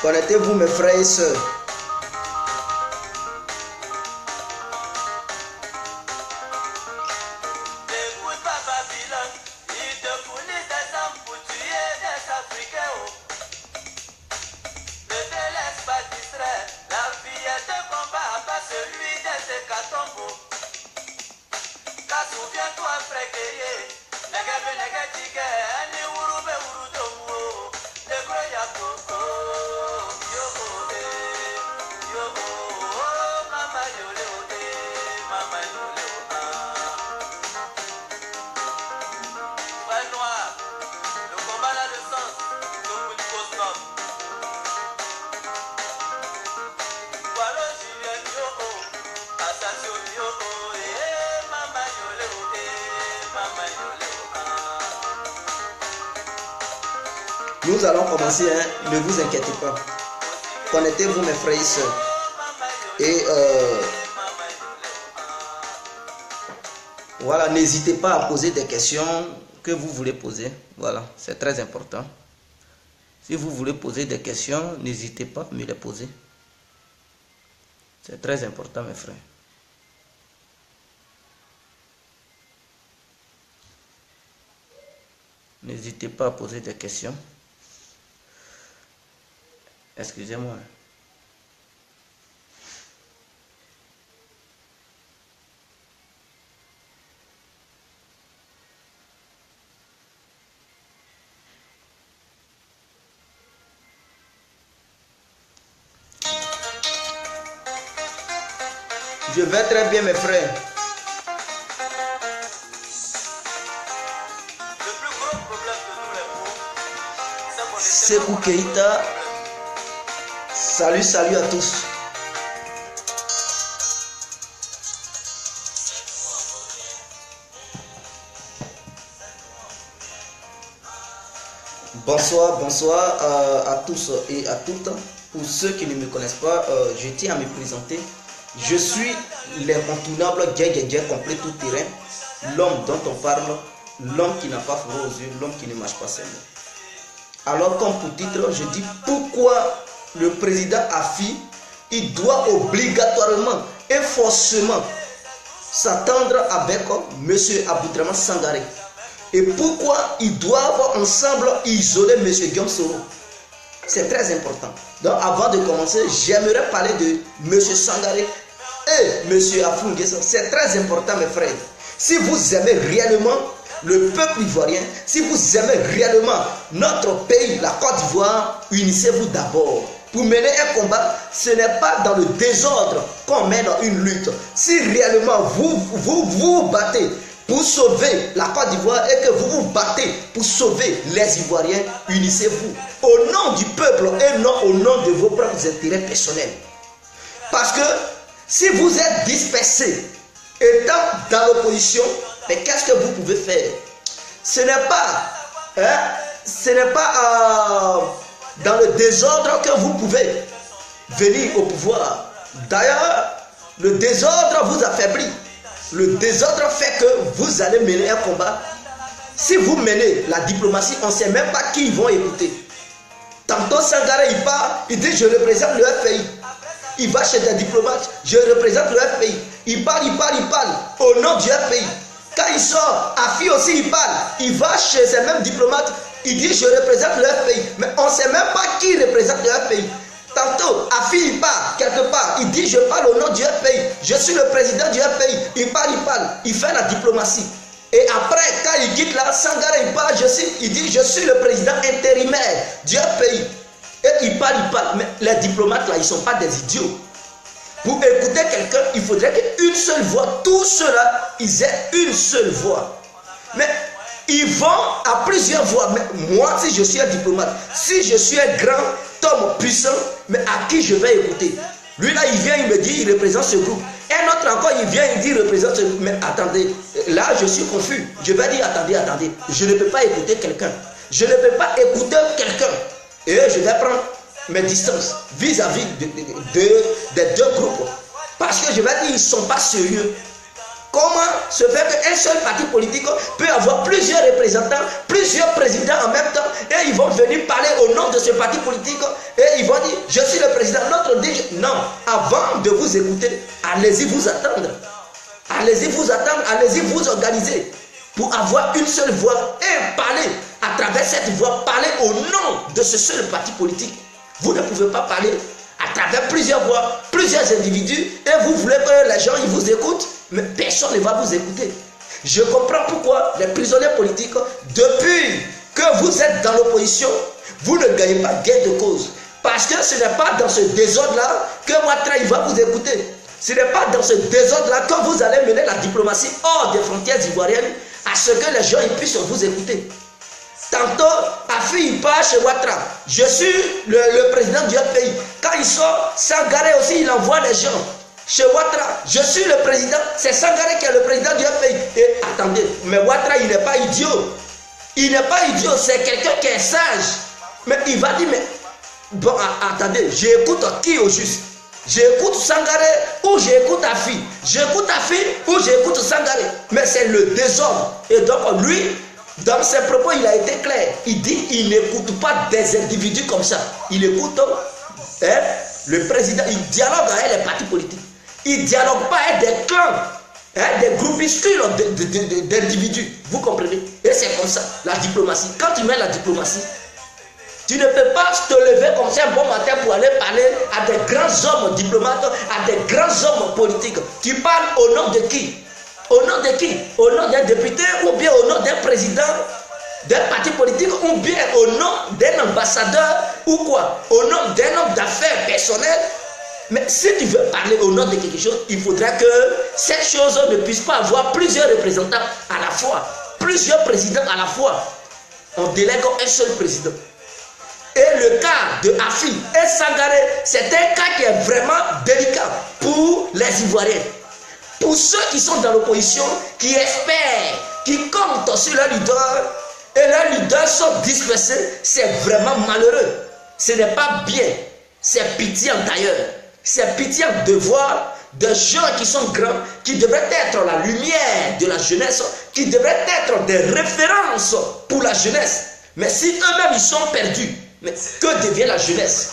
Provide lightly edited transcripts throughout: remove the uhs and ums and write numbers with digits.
Connectez-vous mes frères et sœurs. Nous allons commencer, hein? Ne vous inquiétez pas. Connectez-vous mes frères et sœurs. Et voilà, n'hésitez pas à poser des questions que vous voulez poser. Voilà, c'est très important. Si vous voulez poser des questions, n'hésitez pas à me les poser. C'est très important mes frères. N'hésitez pas à poser des questions. Excusez-moi. Je vais très bien mes frères. Sekou Keita. Salut, salut à tous. Bonsoir, bonsoir à tous et à toutes. Pour ceux qui ne me connaissent pas, je tiens à me présenter. Je suis l'incontournable Gué complet tout terrain, l'homme dont on parle, l'homme qui n'a pas froid aux yeux, l'homme qui ne marche pas seul. Alors comme pour titre, je dis pourquoi le président Afi, il doit obligatoirement et forcément s'attendre avec M. Aboudraman Sangaré. Et pourquoi ils doivent ensemble isoler M. Guillaume Soro. C'est très important. Donc avant de commencer, j'aimerais parler de M. Sangaré et M. Afou N'Guessan. C'est très important mes frères. Si vous aimez réellement le peuple ivoirien, si vous aimez réellement notre pays, la Côte d'Ivoire, unissez-vous d'abord. Pour mener un combat, ce n'est pas dans le désordre qu'on mène une lutte. Si réellement vous battez pour sauver la Côte d'Ivoire et que vous vous battez pour sauver les Ivoiriens, unissez-vous au nom du peuple et non au nom de vos propres intérêts personnels. Parce que si vous êtes dispersés, étant dans l'opposition, mais qu'est-ce que vous pouvez faire? Ce n'est pas dans le désordre que vous pouvez venir au pouvoir. D'ailleurs, le désordre vous affaiblit. Le désordre fait que vous allez mener un combat. Si vous menez la diplomatie, on ne sait même pas qui ils vont écouter. Tantôt Sangaré, il part, il dit je représente le FPI. Il va chez des diplomates, je représente le FPI. Il parle au nom du FPI. Quand il sort, Afi aussi il parle. Il va chez ces mêmes diplomates, il dit je représente le FPI. Mais on ne sait même pas qui représente le FPI. Tantôt, Afi il part quelque part, il dit je parle au nom du FPI, je suis le président du FPI. Il parle, il fait la diplomatie. Et après, quand il quitte là, Sangaré il parle, il dit je suis le président intérimaire du FPI. Et il parle. Mais les diplomates là, ils ne sont pas des idiots. Pour écouter quelqu'un, il faudrait qu'une seule voix, tous ceux-là, ils aient une seule voix. Mais ils vont à plusieurs voix. Mais moi, si je suis un diplomate, si je suis un grand homme puissant, mais à qui je vais écouter? Lui là, il vient, il me dit, il représente ce groupe. Un autre encore, il vient, il dit, il représente ce groupe. Mais attendez, là, je suis confus. Je vais dire, attendez. Je ne peux pas écouter quelqu'un. Je ne peux pas écouter quelqu'un. Et je vais prendre mes distances vis-à-vis des deux groupes. Parce que je vais dire, ils ne sont pas sérieux. Comment se fait qu'un seul parti politique peut avoir plusieurs représentants, plusieurs présidents en même temps, et ils vont venir parler au nom de ce parti politique, et ils vont dire, je suis le président, l'autre dit, non, avant de vous écouter, allez-y vous attendre. Allez-y vous attendre, allez-y vous organiser, pour avoir une seule voix, et parler, à travers cette voix, parler au nom de ce seul parti politique. Vous ne pouvez pas parler à travers plusieurs voix, plusieurs individus, et vous voulez que les gens ils vous écoutent, mais personne ne va vous écouter. Je comprends pourquoi les prisonniers politiques, depuis que vous êtes dans l'opposition, vous ne gagnez pas gain de cause. Parce que ce n'est pas dans ce désordre-là que Ouattara il va vous écouter. Ce n'est pas dans ce désordre-là que vous allez mener la diplomatie hors des frontières ivoiriennes à ce que les gens ils puissent vous écouter. Tantôt, Afi il part chez Ouattara. Je suis le président du pays. Quand il sort, Sangaré aussi, il envoie des gens chez Ouattara. Je suis le président. C'est Sangaré qui est le président du pays. Et attendez, mais Ouattara, il n'est pas idiot. Il n'est pas idiot, c'est quelqu'un qui est sage. Mais il va dire, mais bon, attendez, j'écoute qui au juste? J'écoute Sangaré ou j'écoute Afi? J'écoute Afi ou j'écoute Sangaré? Mais c'est le désordre. Et donc, lui, dans ses propos, il a été clair. Il dit il n'écoute pas des individus comme ça. Il écoute le président. Il dialogue avec les partis politiques. Il ne dialogue pas avec des clans, des groupuscules d'individus. Vous comprenez? Et c'est comme ça, la diplomatie. Quand tu mets la diplomatie, tu ne peux pas te lever comme ça un bon matin pour aller parler à des grands hommes diplomates, à des grands hommes politiques. Tu parles au nom de qui? Au nom de qui? Au nom d'un député ou bien au nom d'un président d'un parti politique ou bien au nom d'un ambassadeur ou quoi? Au nom d'un homme d'affaires personnel. Mais si tu veux parler au nom de quelque chose, il faudrait que cette chose ne puisse pas avoir plusieurs représentants à la fois, plusieurs présidents à la fois. On délègue un seul président. Et le cas de Afi et Sangaré, c'est un cas qui est vraiment délicat pour les Ivoiriens. Pour ceux qui sont dans l'opposition, qui espèrent, qui comptent sur leur leader, et leurs leaders sont dispersés, c'est vraiment malheureux. Ce n'est pas bien. C'est pitié d'ailleurs. C'est pitié de voir des gens qui sont grands, qui devraient être la lumière de la jeunesse, qui devraient être des références pour la jeunesse. Mais si eux-mêmes ils sont perdus, mais que devient la jeunesse?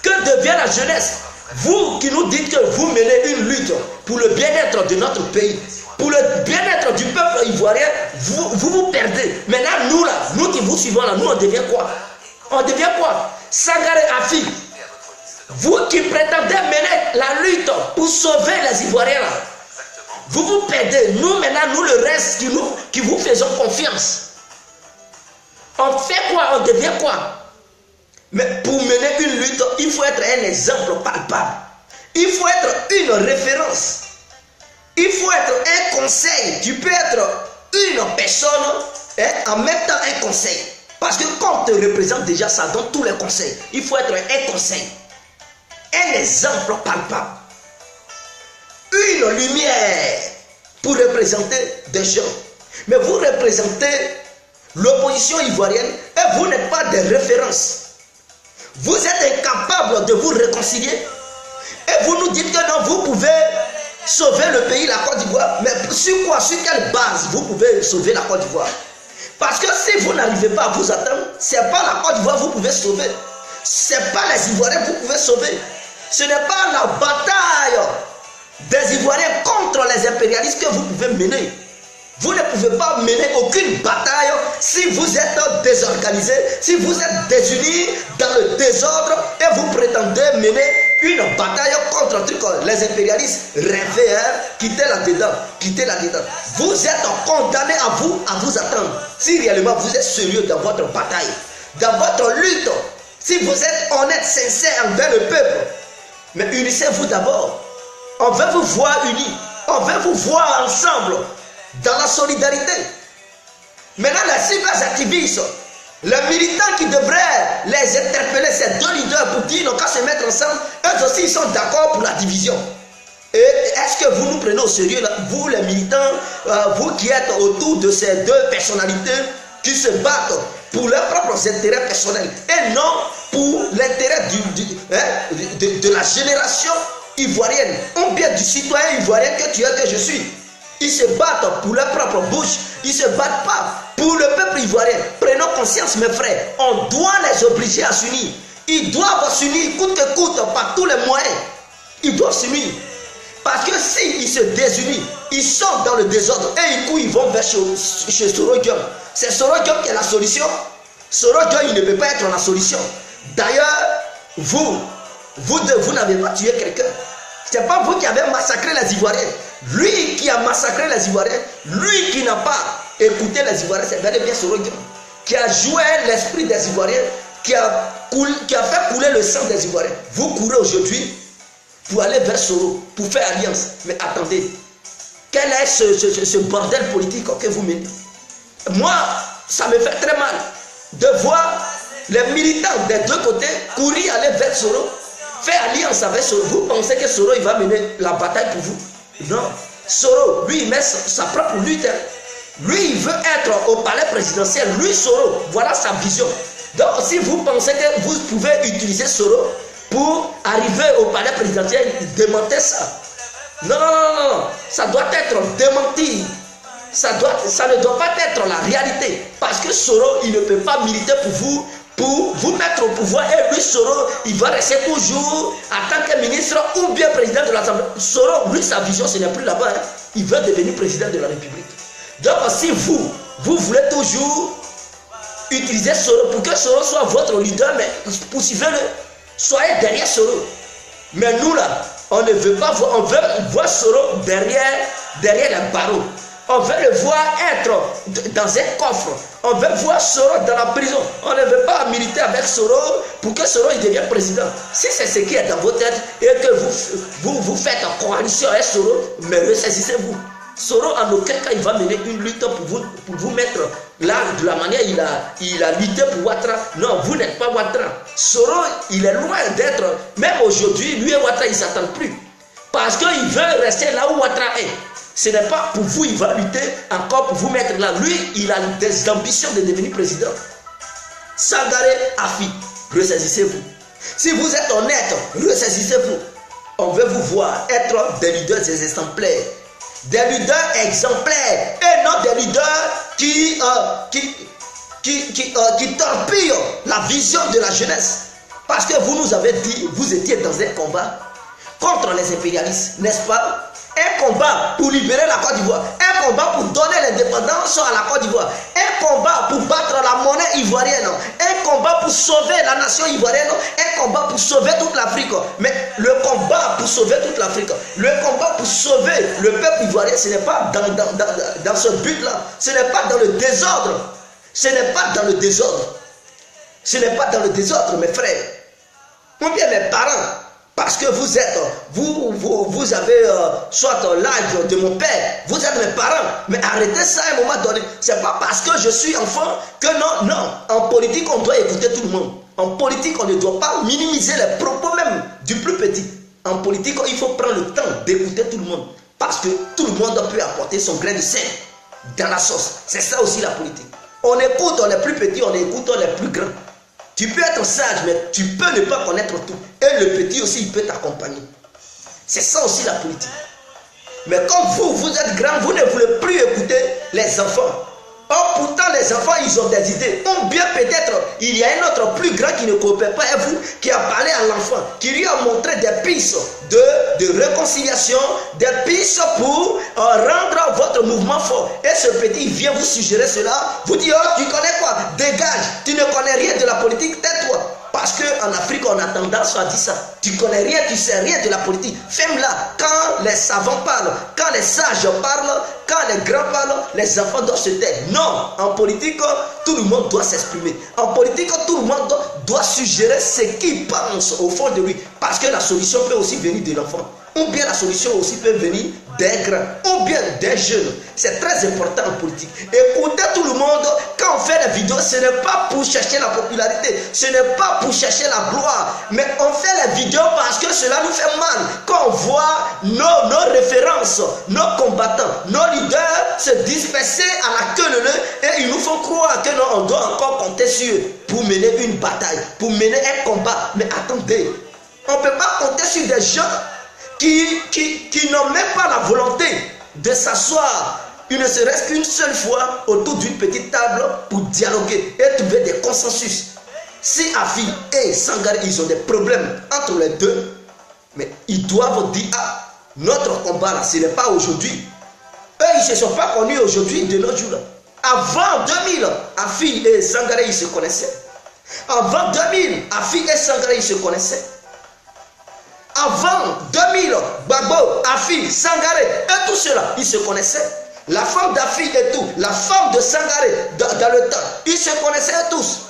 Que devient la jeunesse? Vous qui nous dites que vous menez une lutte pour le bien-être de notre pays, pour le bien-être du peuple ivoirien, vous perdez. Maintenant, nous là, nous qui vous suivons là, nous on devient quoi? On devient quoi? Sangaré Afi, vous qui prétendez mener la lutte pour sauver les Ivoiriens là, vous perdez. Nous maintenant, nous le reste qui vous faisons confiance. On fait quoi? On devient quoi? Mais pour mener une lutte, il faut être un exemple palpable. Il faut être une référence. Il faut être un conseil. Tu peux être une personne, en même temps un conseil. Parce que quand on te représente déjà, ça donne tous les conseils. Il faut être un conseil. Un exemple palpable. Une lumière pour représenter des gens. Mais vous représentez l'opposition ivoirienne et vous n'êtes pas des références. Vous êtes incapable de vous réconcilier. Et vous nous dites que non, vous pouvez sauver le pays, la Côte d'Ivoire. Mais sur quoi? Sur quelle base vous pouvez sauver la Côte d'Ivoire? Parce que si vous n'arrivez pas à vous attendre, ce n'est pas la Côte d'Ivoire que vous pouvez sauver. Ce n'est pas les Ivoiriens que vous pouvez sauver. Ce n'est pas la bataille des Ivoiriens contre les impérialistes que vous pouvez mener. Vous ne pouvez pas mener aucune bataille si vous êtes désorganisé, si vous êtes désunis dans le désordre et vous prétendez mener une bataille contre les impérialistes. Rêvez, quittez là-dedans, quittez là-dedans. Vous êtes condamnés à vous attendre. Si réellement vous êtes sérieux dans votre bataille, dans votre lutte, si vous êtes honnête, sincère envers le peuple, mais unissez-vous d'abord. On veut vous voir unis, on veut vous voir ensemble. Dans la solidarité. Maintenant, les cyberactivistes, les militants qui devraient les interpeller, ces deux leaders pour dire non, qu'à se mettre ensemble, eux aussi ils sont d'accord pour la division. Et est-ce que vous nous prenez au sérieux, là, vous les militants, vous qui êtes autour de ces deux personnalités qui se battent pour leurs propres intérêts personnels et non pour l'intérêt de la génération ivoirienne, ou bien du citoyen ivoirien que tu es, que je suis. Ils se battent pour leur propre bouche. Ils ne se battent pas pour le peuple ivoirien. Prenons conscience, mes frères. On doit les obliger à s'unir. Ils doivent s'unir, coûte que coûte, par tous les moyens. Ils doivent s'unir. Parce que s'ils se désunissent, ils sont dans le désordre. Et du coup, ils vont vers chez Soro Diom. C'est Soro Diom qui est la solution. Soro Diom, il ne peut pas être la solution. D'ailleurs, vous n'avez pas tué quelqu'un. Ce n'est pas vous qui avez massacré les Ivoiriens. Lui qui a massacré les Ivoiriens, lui qui n'a pas écouté les Ivoiriens, c'est bel et bien Soro Diom, qui a joué l'esprit des Ivoiriens, qui a fait couler le sang des Ivoiriens. Vous courez aujourd'hui pour aller vers Soro, pour faire alliance. Mais attendez, quel est ce bordel politique que vous menez? Moi, ça me fait très mal de voir les militants des deux côtés courir aller vers Soro, faire alliance avec Soro. Vous pensez que Soro il va mener la bataille pour vous? Non. Soro, lui, il met sa propre lutte. Lui, il veut être au palais présidentiel. Lui, Soro, voilà sa vision. Donc, si vous pensez que vous pouvez utiliser Soro pour arriver au palais présidentiel, démentez ça. Non, non, non, non. Ça doit être démenti. Ça ne doit pas être la réalité. Parce que Soro, il ne peut pas militer pour vous mettre au pouvoir. Et lui, Soro, il va rester toujours en tant que ministre ou bien président de l'Assemblée. Soro, lui, sa vision, ce n'est plus là-bas. Hein. Il veut devenir président de la République. Donc, si vous voulez toujours utiliser Soro pour que Soro soit votre leader, mais poursuivez-le. Soyez derrière Soro. Mais nous, là, on ne veut pas voir, on veut voir Soro derrière les barreaux. On veut le voir être dans un coffre. On veut voir Soro dans la prison. On ne veut pas militer avec Soro pour que Soro il devienne président. Si c'est ce qui est dans vos têtes et que vous faites en coalition avec Soro, mais ressaisissez-vous. Soro, en aucun cas, il va mener une lutte pour vous mettre là, de la manière il a lutté pour Ouattara. Non, vous n'êtes pas Ouattara. Soro, il est loin d'être, même aujourd'hui, lui et Ouattara, ils ne s'attendent plus. Parce qu'il veut rester là où Ouattara est. Ce n'est pas pour vous, il va lutter encore pour vous mettre là. Lui, il a des ambitions de devenir président. Sangaré Afi, ressaisissez-vous. Si vous êtes honnête, ressaisissez-vous. On veut vous voir être des leaders exemplaires. Des leaders exemplaires et non des leaders qui torpillent la vision de la jeunesse. Parce que vous nous avez dit, vous étiez dans un combat contre les impérialistes, n'est-ce pas? Un combat pour libérer la Côte d'Ivoire, un combat pour donner l'indépendance à la Côte d'Ivoire, un combat pour battre la monnaie ivoirienne, un combat pour sauver la nation ivoirienne, un combat pour sauver toute l'Afrique. Mais le combat pour sauver toute l'Afrique, le combat pour sauver le peuple ivoirien, ce n'est pas dans ce but-là, ce n'est pas dans le désordre, ce n'est pas dans le désordre, ce n'est pas dans le désordre, mes frères, ou bien mes parents. Parce que vous êtes, vous avez soit l'âge de mon père, vous êtes mes parents, mais arrêtez ça à un moment donné. C'est pas parce que je suis enfant que non. En politique, on doit écouter tout le monde. En politique, on ne doit pas minimiser les propos même du plus petit. En politique, il faut prendre le temps d'écouter tout le monde. Parce que tout le monde peut apporter son grain de sel dans la sauce. C'est ça aussi la politique. On écoute les plus petits, on écoute les plus grands. Tu peux être sage, mais tu peux ne pas connaître tout. Et le petit aussi, il peut t'accompagner. C'est ça aussi la politique. Mais comme vous êtes grand, vous ne voulez plus écouter les enfants. Or, pourtant, les enfants, ils ont des idées. Ou bien peut-être, il y a un autre plus grand qui ne coopère pas avec vous, qui a parlé à l'enfant, qui lui a montré des pistes de réconciliation, des pistes pour rendre votre mouvement fort. Et ce petit, il vient vous suggérer cela, vous dit, oh, tu connais quoi? Dégage, tu ne connais rien de la politique, tais-toi. Parce qu'en Afrique, on a tendance à dire ça. Tu connais rien, tu sais rien de la politique. Ferme-la. Quand les savants parlent, quand les sages parlent, quand les grands parlent, les enfants doivent se taire. Non, en politique, tout le monde doit s'exprimer. En politique, tout le monde doit suggérer ce qu'il pense au fond de lui. Parce que la solution peut aussi venir de l'enfant. Ou bien la solution aussi peut venir des grands, ou bien des jeunes. C'est très important en politique. Écoutez tout le monde, quand on fait des vidéos, ce n'est pas pour chercher la popularité, ce n'est pas pour chercher la gloire, mais on fait les vidéos parce que cela nous fait mal. Quand on voit nos références, nos combattants, nos leaders se disperser à la queue leu et ils nous font croire que non, on doit encore compter sur eux pour mener une bataille, pour mener un combat. Mais attendez, on ne peut pas compter sur des gens qui n'ont même pas la volonté de s'asseoir, ne serait-ce qu'une seule fois autour d'une petite table pour dialoguer et trouver des consensus. Si Afi et Sangaré, ils ont des problèmes entre les deux, mais ils doivent dire, ah, notre combat là, ce n'est pas aujourd'hui. Eux, ils ne se sont pas connus aujourd'hui de nos jours. Avant 2000, Afi et Sangaré, ils se connaissaient. Avant 2000, Afi et Sangaré, ils se connaissaient. Avant 2000, Gbagbo, Afi, Sangaré et tout cela, ils se connaissaient. La femme d'Afi et tout, la femme de Sangaré dans le temps, ils se connaissaient tous.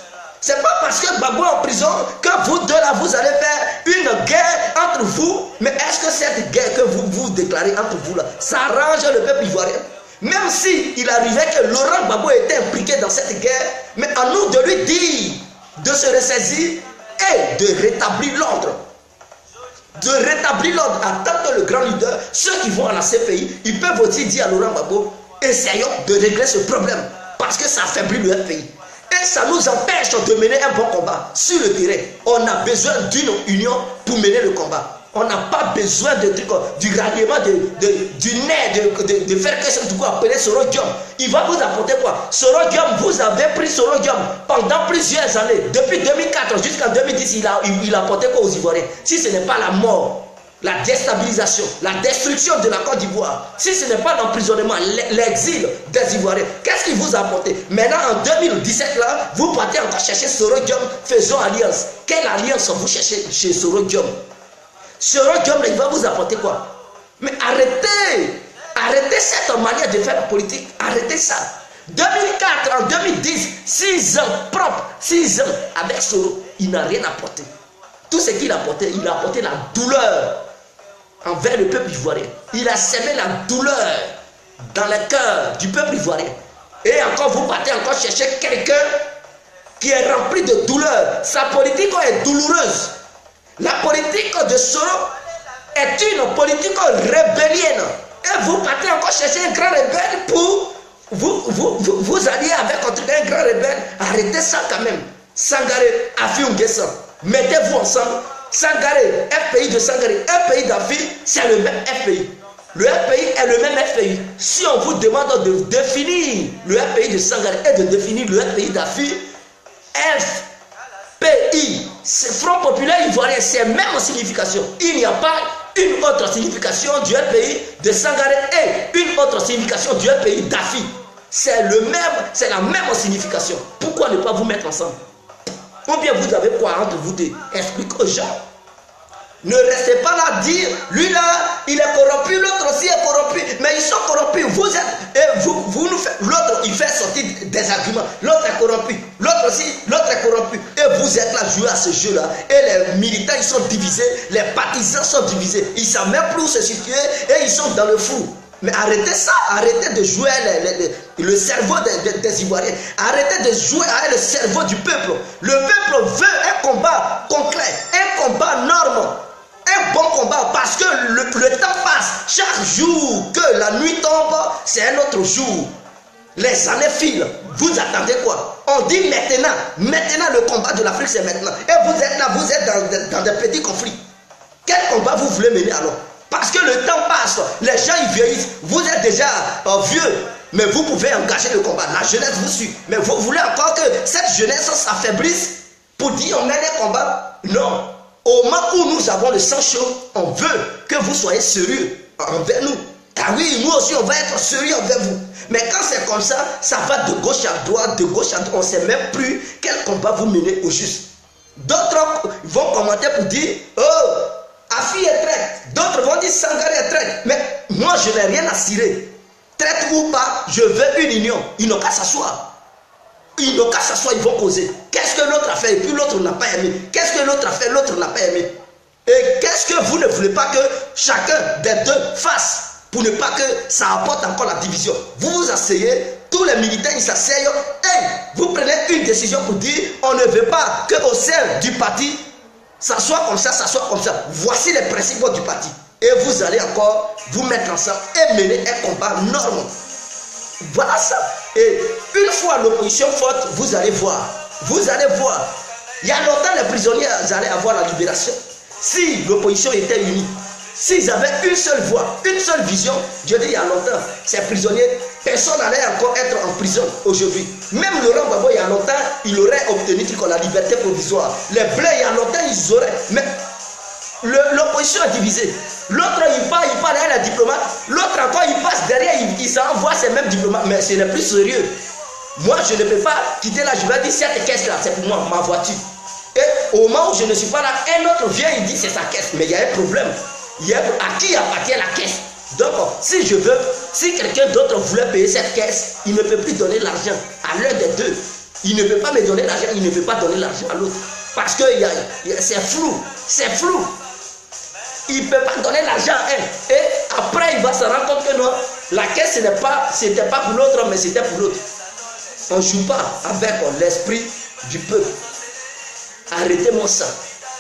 C'est pas parce que Gbagbo est en prison que vous deux là, vous allez faire une guerre entre vous. Mais est-ce que cette guerre que vous déclarez entre vous là, ça arrange le peuple ivoirien? Même si il arrivait que Laurent Gbagbo était impliqué dans cette guerre, mais à nous de lui dire de se ressaisir et de rétablir l'ordre. De rétablir l'ordre en tant que le grand leader. Ceux qui vont à la CPI, ils peuvent aussi dire à Laurent Gbagbo, essayons de régler ce problème parce que ça affaiblit le pays. Et ça nous empêche de mener un bon combat sur le terrain. On a besoin d'une union pour mener le combat. On n'a pas besoin de trucs, du ralliement, du nez, de faire quelque chose de appeler Soro Guillaume. Il va vous apporter quoi? Soro Guillaume, vous avez pris Soro Guillaume pendant plusieurs années. Depuis 2004 jusqu'en 2010, il a apporté quoi aux Ivoiriens? Si ce n'est pas la mort, la déstabilisation, la destruction de la Côte d'Ivoire, si ce n'est pas l'emprisonnement, l'exil des Ivoiriens, qu'est-ce qu'il vous a apporté? Maintenant, en 2017, là, vous partez encore chercher Soro Guillaume, faisons alliance. Quelle alliance vous cherchez chez Soro Guillaume? Soro Guillaume, il va vous apporter quoi? Mais arrêtez cette manière de faire la politique, arrêtez ça. 2004, en 2010, 6 ans propres, 6 ans avec Soro, il n'a rien apporté. Tout ce qu'il a apporté, il a apporté la douleur envers le peuple ivoirien. Il a semé la douleur dans le cœur du peuple ivoirien. Et encore, vous partez encore chercher quelqu'un qui est rempli de douleur. Sa politique est douloureuse. La politique de Soro est une politique rébellienne. Et vous partez encore chercher un grand rebelle pour vous allier avec un grand rebelle. Arrêtez ça quand même. Sangaré, Afi Nguessan. Mettez-vous ensemble. Sangaré, FPI de Sangaré, FPI d'Afi, c'est le même FPI. Le FPI est le même FPI. Si on vous demande de définir le FPI de Sangaré et de définir le FPI d'Afi, FPI, c'est Front Populaire Ivoirien, c'est même en signification. Il n'y a pas une autre signification du FPI de Sangaré et une autre signification du FPI d'Afi. C'est la même signification. Pourquoi ne pas vous mettre ensemble? Ou bien vous avez quoi entre vous deux? Explique aux gens. Ne restez pas là à dire, lui là, il est corrompu, l'autre aussi est corrompu. Mais ils sont corrompus. Vous êtes, et vous nous faites, l'autre il fait sortir des arguments. L'autre est corrompu, l'autre aussi, l'autre est corrompu. Et vous êtes là, jouer à ce jeu-là. Et les militants, ils sont divisés, les partisans sont divisés. Ils ne savent même plus où se situer et ils sont dans le flou. Mais arrêtez ça, arrêtez de jouer le cerveau des Ivoiriens. Arrêtez de jouer avec le cerveau du peuple. Le peuple veut un combat concret, un combat normal. Un bon combat parce que le temps passe. Chaque jour que la nuit tombe, c'est un autre jour. Les années filent. Vous attendez quoi? On dit maintenant. Maintenant, le combat de l'Afrique, c'est maintenant. Et vous êtes là, vous êtes dans des petits conflits. Quel combat vous voulez mener alors? Parce que le temps passe. Les gens, ils vieillissent. Vous êtes déjà vieux. Mais vous pouvez engager le combat. La jeunesse vous suit. Mais vous voulez encore que cette jeunesse s'affaiblisse pour dire on mène un combat? Non. Au moment où nous avons le sang chaud, on veut que vous soyez sérieux envers nous. Ah oui, nous aussi on va être sérieux envers vous. Mais quand c'est comme ça, ça va de gauche à droite, de gauche à droite. On ne sait même plus quel combat vous menez au juste. D'autres vont commenter pour dire, oh, Afi est traite. D'autres vont dire, Sangaré est traite. Mais moi je n'ai rien à cirer. Traite ou pas, je veux une union. Ils n'ont qu'à s'asseoir. Ils n'ont qu'à s'asseoir, ils vont causer. Qu'est-ce que l'autre a fait et puis l'autre n'a pas aimé? Qu'est-ce que l'autre a fait, l'autre n'a pas aimé? Et qu'est-ce que vous ne voulez pas que chacun des deux fasse pour ne pas que ça apporte encore la division? Vous vous asseyez, tous les militants ils s'asseyent et vous prenez une décision pour dire on ne veut pas qu'au sein du parti ça soit comme ça, ça soit comme ça. Voici les principes du parti. Et vous allez encore vous mettre ensemble et mener un combat normal. Voilà ça. Et une fois l'opposition forte, vous allez voir. Vous allez voir. Il y a longtemps, les prisonniers allaient avoir la libération. Si l'opposition était unie, s'ils avaient une seule voix, une seule vision, je dis il y a longtemps, ces prisonniers, personne n'allait encore être en prison aujourd'hui. Même Laurent Gbagbo, il y a longtemps, il aurait obtenu la liberté provisoire. Les Bleus, il y a longtemps, ils auraient. Mais l'opposition est divisée. L'autre, il parle avec les diplomates. L'autre encore, il passe derrière, il s'envoie ces mêmes diplomates. Mais ce n'est plus sérieux. Moi, je ne peux pas quitter là. Je vais dire, cette caisse-là, c'est pour moi, ma voiture. Et au moment où je ne suis pas là, un autre vient, il dit, c'est sa caisse. Mais il y a un problème. À qui appartient la caisse? Donc, si quelqu'un d'autre voulait payer cette caisse, il ne peut plus donner l'argent à l'un des deux. Il ne peut pas me donner l'argent, il ne peut pas donner l'argent à l'autre. Parce que c'est flou. C'est flou. Il ne peut pas donner l'argent à un. Et après, il va se rendre compte que non, la caisse, ce n'était pas pour l'autre, mais c'était pour l'autre. On ne joue pas avec l'esprit du peuple. Arrêtez-moi ça.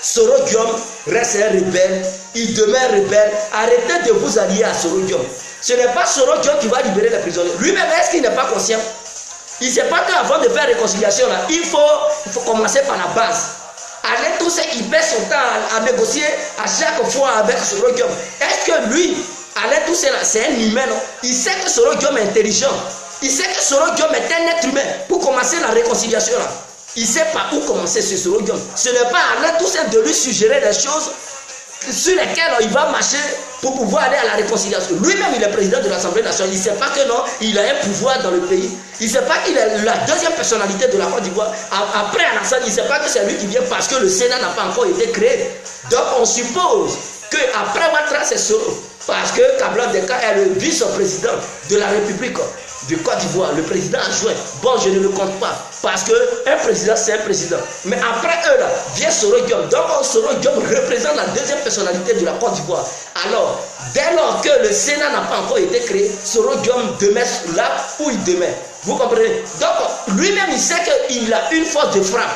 Soro Diom reste un rebelle, il demeure rebelle. Arrêtez de vous allier à Soro Diom. Ce n'est pas Soro Diom qui va libérer les prisonniers. Lui-même, est-ce qu'il n'est pas conscient? Il ne sait pas qu'avant de faire réconciliation, là, il faut commencer par la base. Allez, tout ce qui perd son temps à négocier à chaque fois avec Soro Diom. Est-ce que lui, allez, tout cela, c'est un humain, non? Il sait que Soro Diom est intelligent. Il sait que Soro Diom est un être humain pour commencer la réconciliation là. Il ne sait pas où commencer ce Soro Diom. Ce n'est pas Alain Toussaint de lui suggérer des choses sur lesquelles il va marcher pour pouvoir aller à la réconciliation. Lui-même, il est président de l'Assemblée nationale. Il ne sait pas que non, il a un pouvoir dans le pays. Il ne sait pas qu'il est la deuxième personnalité de la Côte d'Ivoire. Après Alassane, il ne sait pas que c'est lui qui vient parce que le Sénat n'a pas encore été créé. Donc, on suppose qu'après Ouattara, c'est Soro. Parce que Kabla Deka est le vice-président de la République du Côte d'Ivoire, le président adjoint. Bon, je ne le compte pas. Parce qu'un président, c'est un président. Mais après eux, là, vient Soro Diom. Donc, Soro Diom représente la deuxième personnalité de la Côte d'Ivoire. Alors, dès lors que le Sénat n'a pas encore été créé, Soro Diom demeure là où il demeure. Vous comprenez? Donc, lui-même, il sait qu'il a une force de frappe.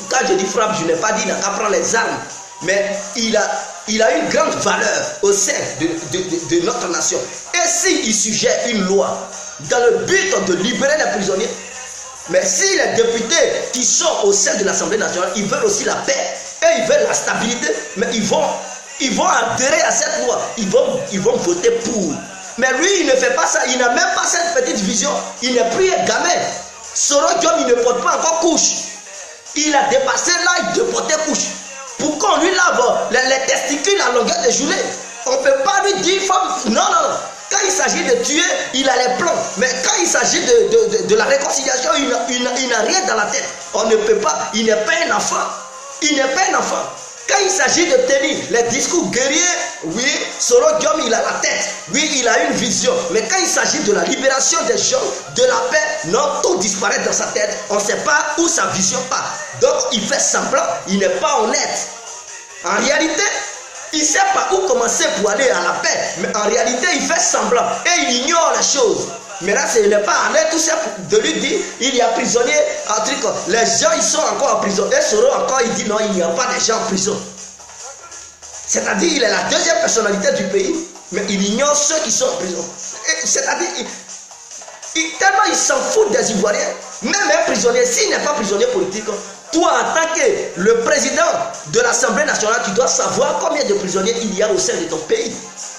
Quand je dis frappe, je n'ai pas dit qu'il n'a qu'à prendre les armes. Mais il a une grande valeur au sein de notre nation. Et s'il suggère une loi dans le but de libérer les prisonniers, Mais si les députés qui sont au sein de l'Assemblée nationale, ils veulent aussi la paix et ils veulent la stabilité, mais ils vont adhérer à cette loi, ils vont voter pour. Mais lui, il ne fait pas ça, il n'a même pas cette petite vision, il n'est plus un gamin. Soro Diom, il ne porte pas encore couche. Il a dépassé l'âge de porter couche. Pour qu'on lui lave les testicules à longueur de journée, on ne peut pas lui dire femme. Non. Quand il s'agit de tuer, il a les plans. Mais quand il s'agit de la réconciliation, il n'a rien dans la tête. On ne peut pas, il n'est pas un enfant. Il n'est pas un enfant. Quand il s'agit de tenir les discours guerriers, oui, Soro Diom, il a la tête. Oui, il a une vision. Mais quand il s'agit de la libération des gens, de la paix, non, tout disparaît dans sa tête. On ne sait pas où sa vision part. Donc, il fait semblant, il n'est pas honnête. En réalité, il ne sait pas où commencer pour aller à la paix. Mais en réalité, il fait semblant et il ignore les choses. Mais là, ce n'est pas en l'air tout ça de lui dire il y a prisonnier, un truc. Les gens, ils sont encore en prison. Et Soro encore, il dit non, il n'y a pas de gens en prison. C'est-à-dire, il est la deuxième personnalité du pays, mais il ignore ceux qui sont en prison. C'est-à-dire, tellement il s'en fout des Ivoiriens. Même un prisonnier, s'il n'est pas prisonnier politique, toi, en tant que le président de l'Assemblée nationale, tu dois savoir combien de prisonniers il y a au sein de ton pays.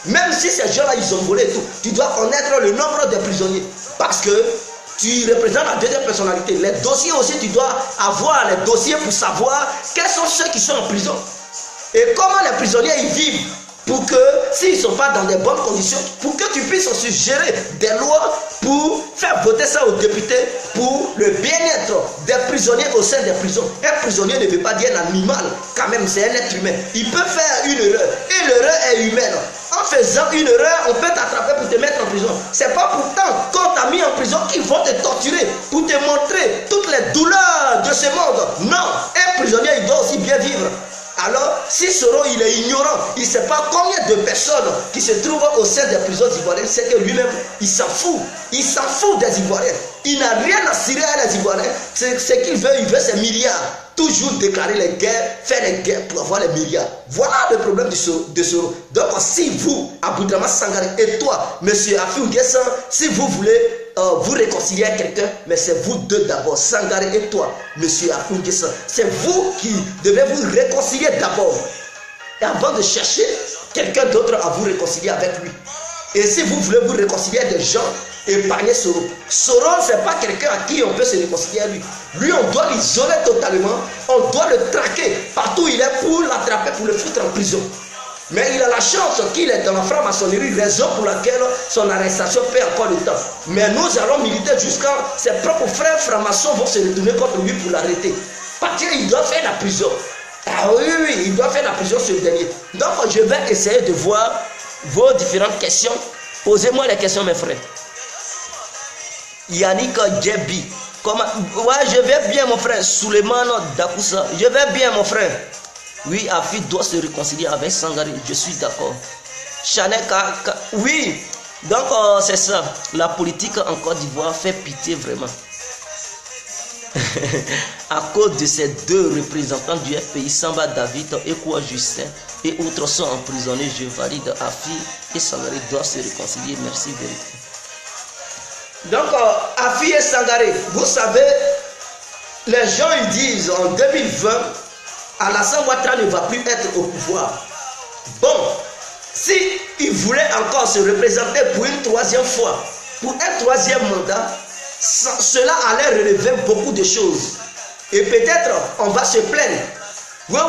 Même si ces gens-là, ils ont volé et tout, tu dois connaître le nombre de prisonniers. Parce que tu représentes la deuxième personnalité. Les dossiers aussi, tu dois avoir les dossiers pour savoir quels sont ceux qui sont en prison. Et comment les prisonniers ils vivent. Pour que, s'ils ne sont pas dans des bonnes conditions, pour que tu puisses suggérer des lois pour faire voter ça aux députés, pour le bien-être des prisonniers au sein des prisons. Un prisonnier ne veut pas dire un animal, quand même c'est un être humain. Il peut faire une erreur, et l'erreur est humaine. En faisant une erreur, on peut t'attraper pour te mettre en prison. C'est pas pourtant quand tu as mis en prison qu'ils vont te torturer, pour te montrer toutes les douleurs de ce monde. Non, un prisonnier il doit aussi bien vivre. Alors, si Soro il est ignorant, il ne sait pas combien de personnes qui se trouvent au sein des prisons ivoiriennes, c'est que lui-même, il s'en fout. Il s'en fout des Ivoiriens. Il n'a rien à cirer à les Ivoiriens. Ce qu'il veut, il veut ses milliards. Toujours déclarer les guerres, faire les guerres pour avoir les milliards. Voilà le problème de Soro. Donc, si vous, Aboudraman Sangaré, et toi, M. Afou N'Guessan, si vous voulez vous réconcilier à quelqu'un, mais c'est vous deux d'abord, Sangaré et toi, M. Afou N'Guessan. C'est vous qui devez vous réconcilier d'abord. Et avant de chercher quelqu'un d'autre à vous réconcilier avec lui. Et si vous voulez vous réconcilier des gens, épargnez Soro. Soro, ce n'est pas quelqu'un à qui on peut se réconcilier à lui. Lui, on doit l'isoler totalement. On doit le traquer partout où il est pour l'attraper, pour le foutre en prison. Mais il a la chance qu'il est dans la franc-maçonnerie, raison pour laquelle son arrestation fait encore le temps. Mais nous allons militer jusqu'à ses propres frères francs-maçons vont se retourner contre lui pour l'arrêter. Parce qu'il doit faire la prison. Ah oui, il doit faire la prison sur le dernier. Donc je vais essayer de voir vos différentes questions. Posez-moi les questions, mes frères. Yannick Djebi. Comment... Ouais, je vais bien, mon frère. Souleymane Dakoussa. Je vais bien, mon frère. Oui, Afi doit se réconcilier avec Sangaré. Je suis d'accord. Chanel oui. Donc, c'est ça. La politique en Côte d'Ivoire fait pitié vraiment. À cause de ces deux représentants du FPI, Samba David et Koua Justin et autres sont emprisonnés, je valide. Afi et Sangaré doivent se réconcilier. Merci, vérité. Donc, Afi et Sangaré, vous savez, les gens ils disent en 2020, Alassane Ouattara ne va plus être au pouvoir. Bon, si il voulait encore se représenter pour une troisième fois, pour un troisième mandat, cela allait relever beaucoup de choses. Et peut-être on va se plaindre. Ouais,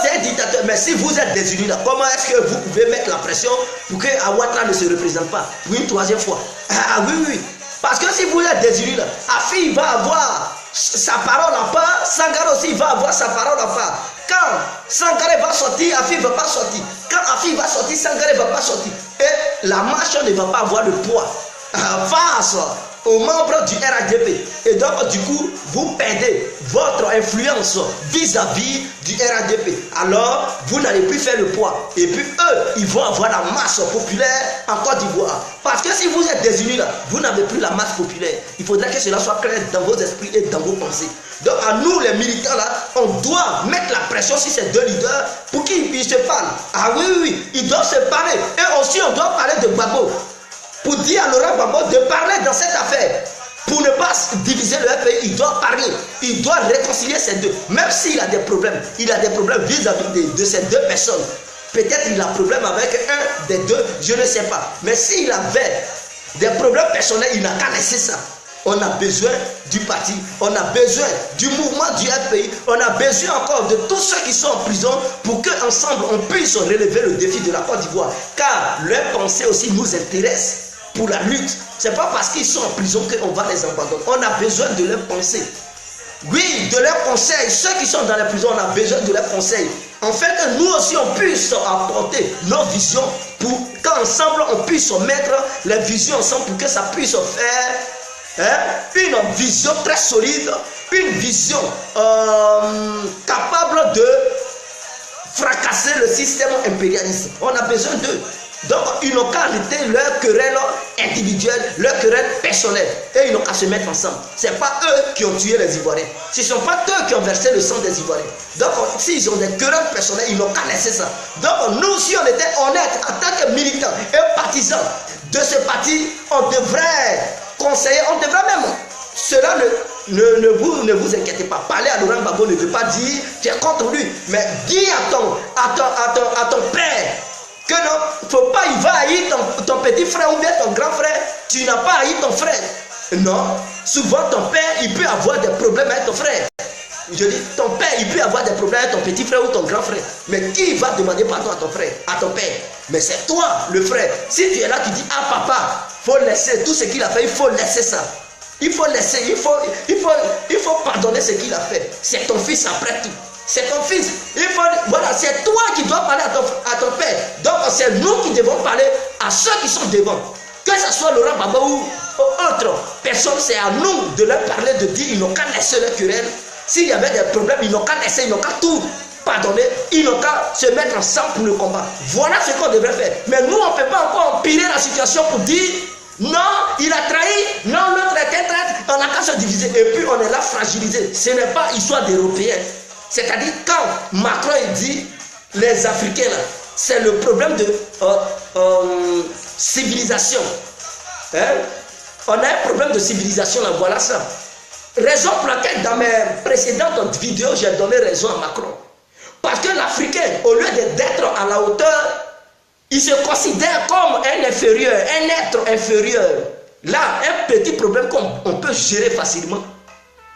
c'est un dictateur. Mais si vous êtes désunis là, comment est-ce que vous pouvez mettre la pression pour que Ouattara ne se représente pas pour une troisième fois? Ah oui. Parce que si vous êtes désunis là, Afi va avoir sa parole en part, Sangaré aussi va avoir sa parole en part. Quand Sangaré va sortir, Afi ne va pas sortir. Quand Afi va sortir, Sangaré ne va pas sortir. Et la marche ne va pas avoir le poids face aux membres du RADP. Et donc, du coup, vous perdez votre influence vis-à-vis du RADP. Alors, vous n'allez plus faire le poids. Et puis, eux, ils vont avoir la masse populaire en Côte d'Ivoire. Parce que si vous êtes désunis là, vous n'avez plus la masse populaire. Il faudrait que cela soit clair dans vos esprits et dans vos pensées. Donc, à nous, les militants là, on doit mettre la pression sur ces deux leaders pour qu'ils se parlent. Ah oui, ils doivent se parler. Et aussi, on doit parler de Gbagbo. Pour dire à Laurent Gbagbo de parler dans cette affaire. Pour ne pas diviser le pays, il doit parler, il doit réconcilier ces deux. Même s'il a des problèmes, vis-à-vis de ces deux personnes. Peut-être il a un problème avec un des deux, je ne sais pas. Mais s'il avait des problèmes personnels, il n'a qu'à laisser ça. On a besoin du parti, on a besoin du mouvement du FPI, on a besoin encore de tous ceux qui sont en prison pour qu'ensemble on puisse relever le défi de la Côte d'Ivoire. Car leurs pensées aussi nous intéressent pour la lutte. Ce n'est pas parce qu'ils sont en prison qu'on va les abandonner. On a besoin de leurs pensées. Oui, de leurs conseils. Ceux qui sont dans la prison, on a besoin de leurs conseils. En fait, que nous aussi, on puisse apporter nos visions pour qu'ensemble, on puisse mettre les visions ensemble pour que ça puisse faire une vision très solide, une vision capable de fracasser le système impérialiste. On a besoin d'eux. Donc, ils n'ont qu'à arrêter leurs querelles individuelles, leurs querelles personnelles. Et ils n'ont qu'à se mettre ensemble. Ce n'est pas eux qui ont tué les Ivoiriens. Ce ne sont pas eux qui ont versé le sang des Ivoiriens. Donc, s'ils ont des querelles personnelles, ils n'ont qu'à laisser ça. Donc, nous, si on était honnêtes en tant que militants et partisans de ce parti, on devrait conseiller, on devrait même. Cela ne vous inquiétez pas. Parler à Laurent Gbagbo ne veut pas dire tu es contre lui. Mais dis à ton père que non, il ne faut pas, il va haïr ton petit frère ou bien ton grand frère. Tu n'as pas haï ton frère. Non, souvent ton père, il peut avoir des problèmes avec ton frère. Je dis, ton père, il peut avoir des problèmes avec ton petit frère ou ton grand frère. Mais qui va demander pardon à ton frère, à ton père? Mais c'est toi, le frère. Si tu es là, tu dis, ah papa, il faut laisser tout ce qu'il a fait, il faut laisser ça. Il faut laisser, il faut pardonner ce qu'il a fait. C'est ton fils après tout. C'est ton fils. Voilà, c'est toi qui dois parler à ton père. Donc c'est nous qui devons parler à ceux qui sont devant. Que ce soit Laurent Gbagbo ou autre personne, c'est à nous de leur parler, de dire ils n'ont qu'à laisser leur querelle. S'il y avait des problèmes, ils n'ont qu'à laisser, ils n'ont qu'à tout pardonner, ils n'ont qu'à se mettre ensemble pour le combat. Voilà ce qu'on devrait faire. Mais nous, on ne peut pas encore empirer la situation pour dire non, il a trahi, non, l'autre était traître, on n'a qu'à se diviser. Et puis on est là fragilisé. Ce n'est pas histoire d'Européens. C'est-à-dire quand Macron dit les Africains là, c'est le problème de civilisation. Hein? On a un problème de civilisation là, voilà ça. Raison pour laquelle dans mes précédentes vidéos, j'ai donné raison à Macron. Parce que l'Africain, au lieu d'être à la hauteur, il se considère comme un inférieur, un être inférieur. Là, un petit problème qu'on peut gérer facilement.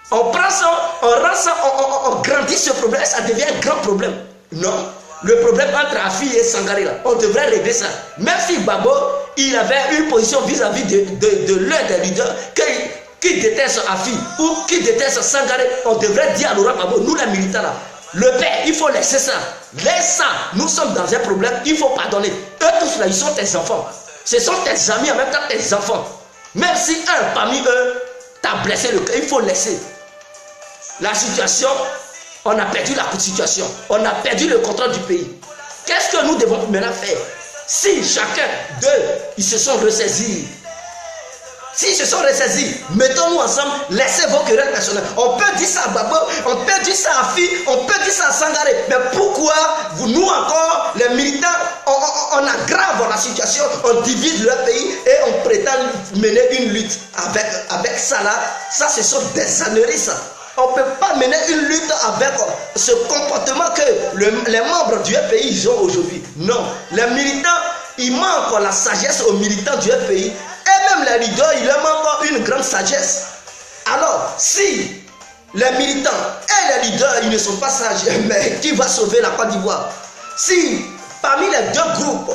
On prend ça, on grandit ce problème, ça devient un grand problème. Non, le problème entre Afi et Sangaré, là, on devrait régler ça. Même si Gbagbo, il avait une position vis-à-vis de l'un des leaders qui déteste Afi ou qui déteste Sangaré, on devrait dire à Laurent Gbagbo, nous les militants là, le père, il faut laisser ça. Laisse ça. Nous sommes dans un problème, il faut pardonner. Eux tous là, ils sont tes enfants. Ce sont tes amis en même temps tes enfants. Même si un parmi eux t'a blessé le cœur, il faut laisser. La situation, on a perdu la situation. On a perdu le contrôle du pays. Qu'est-ce que nous devons maintenant faire? Si chacun d'eux, ils se sont ressaisis. S'ils se sont ressaisis, mettons-nous ensemble, laissez vos querelles personnelles. On peut dire ça à Gbagbo, on peut dire ça à Afi, on peut dire ça à Sangaré. Mais pourquoi nous encore, les militants, on aggrave la situation, on divise le pays et on prétend mener une lutte avec ça là? Ça, ce sont des âneries, ça. On ne peut pas mener une lutte avec ce comportement que les membres du FPI ont aujourd'hui. Non, les militants, il manque la sagesse aux militants du FPI. Et même les leaders, il leur manque une grande sagesse. Alors, si les militants et les leaders, ils ne sont pas sages, mais qui va sauver la Côte d'Ivoire? Si parmi les deux groupes,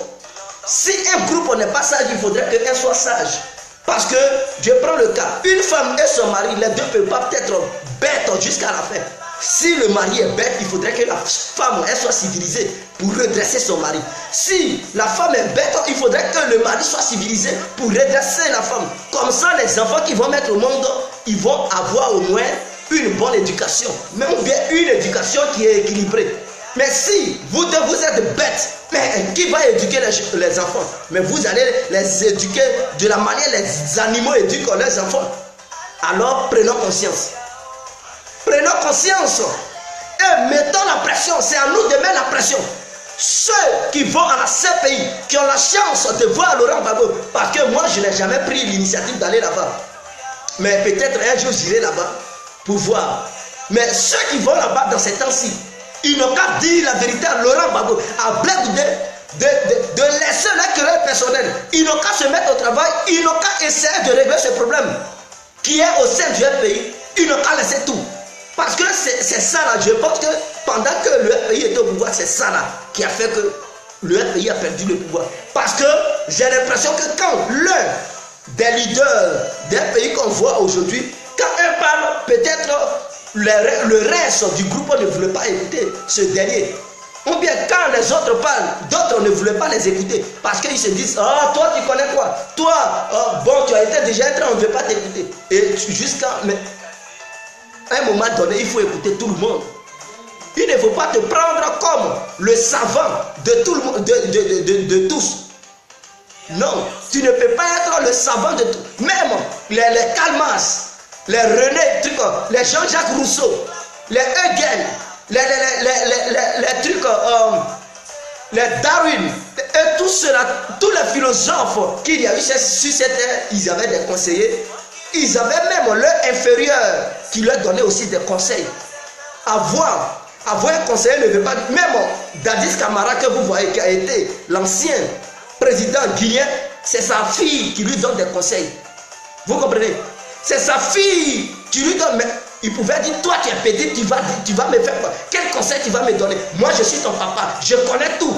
si un groupe n'est pas sage, il faudrait qu'un soit sage. Parce que, je prends le cas, une femme et son mari, les deux ne peuvent pas être bêtes jusqu'à la fin. Si le mari est bête, il faudrait que la femme elle soit civilisée pour redresser son mari. Si la femme est bête, il faudrait que le mari soit civilisé pour redresser la femme. Comme ça, les enfants qui vont mettre au monde, ils vont avoir au moins une bonne éducation. Même bien une éducation qui est équilibrée. Mais si vous êtes bêtes, mais qui va éduquer les enfants? Mais vous allez les éduquer de la manière les animaux éduquent leurs enfants. Alors prenons conscience. Prenons conscience et mettons la pression. C'est à nous de mettre la pression. Ceux qui vont à la CPI, qui ont la chance de voir Laurent Gbagbo, parce que moi je n'ai jamais pris l'initiative d'aller là-bas. Mais peut-être un jour j'irai là-bas pour voir. Mais ceux qui vont là-bas dans ces temps-ci, ils n'ont qu'à dire la vérité à Laurent Gbagbo, à Blaise de laisser leur querelle personnelle. Ils n'ont qu'à se mettre au travail, ils n'ont qu'à essayer de régler ce problème qui est au sein du FPI. Ils n'ont qu'à laisser tout. Parce que c'est ça là, je pense que pendant que le FPI était au pouvoir, c'est ça là qui a fait que le FPI a perdu le pouvoir. Parce que j'ai l'impression que quand l'un des leaders des pays qu'on voit aujourd'hui, quand un parle, peut-être le reste du groupe ne voulait pas écouter ce dernier. Ou bien quand les autres parlent, d'autres ne voulaient pas les écouter. Parce qu'ils se disent, ah, toi tu connais quoi? Toi, bon, tu as été déjà entré, on ne veut pas t'écouter. Et jusqu'à un moment donné, il faut écouter tout le monde. Il ne faut pas te prendre comme le savant de tout le monde, de tous. Non, tu ne peux pas être le savant de tout. Même les Kalmas, les René, les Jean-Jacques Rousseau, les Hegel, les trucs, les Darwin, et tout cela, tous les philosophes qu'il y a eu sur cette terre, ils avaient des conseillers. Ils avaient même leur inférieur qui leur donnait aussi des conseils. Avoir un conseiller ne veut pas dire. Même Dadis Camara que vous voyez qui a été l'ancien président guinéen, c'est sa fille qui lui donne des conseils. Vous comprenez? C'est sa fille qui lui donne. Mais il pouvait dire, toi tu es petit, tu vas me faire quoi? Quel conseil tu vas me donner? Moi je suis ton papa, je connais tout.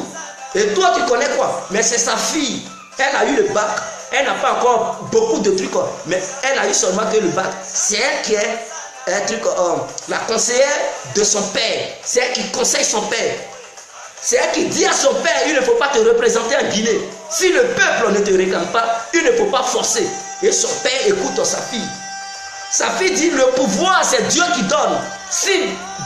Et toi tu connais quoi? Mais c'est sa fille. Elle a eu le bac. Elle n'a pas encore beaucoup de trucs, mais elle a eu seulement que le bac. C'est elle qui est la conseillère de son père. C'est elle qui conseille son père. C'est elle qui dit à son père, il ne faut pas te représenter en Guinée. Si le peuple ne te réclame pas, il ne faut pas forcer. Et son père écoute sa fille. Sa fille dit, le pouvoir, c'est Dieu qui donne. Si